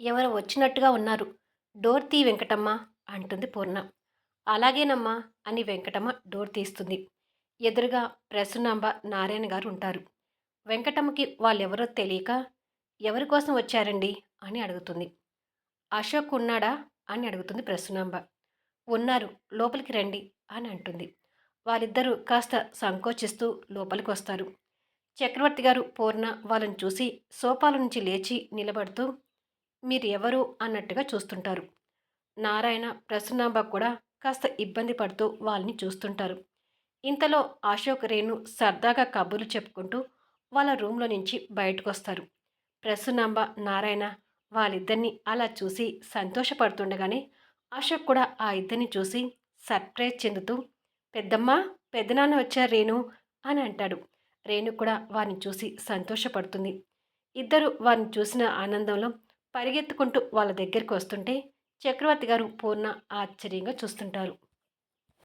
ఎవరో వచ్చినట్టుగా ఉన్నారు. డోర్ తీ వెంకటమ్మ అంటుంది పూర్ణ. అలాగేనమ్మా అని వెంకటమ్మ డోర్ తీస్తుంది. ఎదురుగా ప్రసన్నాంబ నారాయణ గారు ఉంటారు. వెంకటమ్మకి వాళ్ళెవరో తెలియక ఎవరి కోసం వచ్చారండి అని అడుగుతుంది. అశోక్ ఉన్నాడా అని అడుగుతుంది ప్రసన్నాంబ. ఉన్నారు, లోపలికి రండి అని అంటుంది. వారిద్దరూ కాస్త సంకోచిస్తూ లోపలికి వస్తారు. చక్రవర్తి గారు పూర్ణ వాళ్ళని చూసి సోఫాల నుంచి లేచి నిలబడుతూ మీరు ఎవరు అన్నట్టుగా చూస్తుంటారు. నారాయణ ప్రసన్నాంబ కూడా కాస్త ఇబ్బంది పడుతూ వాళ్ళని చూస్తుంటారు. ఇంతలో అశోక్ రేణు సరదాగా కబుర్లు చెప్పుకుంటూ వాళ్ళ రూమ్లో నుంచి బయటకొస్తారు. ప్రసన్నాంబ నారాయణ వాళ్ళిద్దరినీ అలా చూసి సంతోషపడుతుండగానే అశోక్ కూడా ఆ ఇద్దరిని చూసి సర్ప్రైజ్ చెందుతూ పెద్దమ్మ, పెద్దనాన్న వచ్చారు రేణు అని అంటాడు. రేణు కూడా వారిని చూసి సంతోషపడుతుంది. ఇద్దరు వారిని చూసిన ఆనందంలో పరిగెత్తుకుంటూ వాళ్ళ దగ్గరికి వస్తుంటే చక్రవర్తి గారు పూర్ణ ఆశ్చర్యంగా చూస్తుంటారు.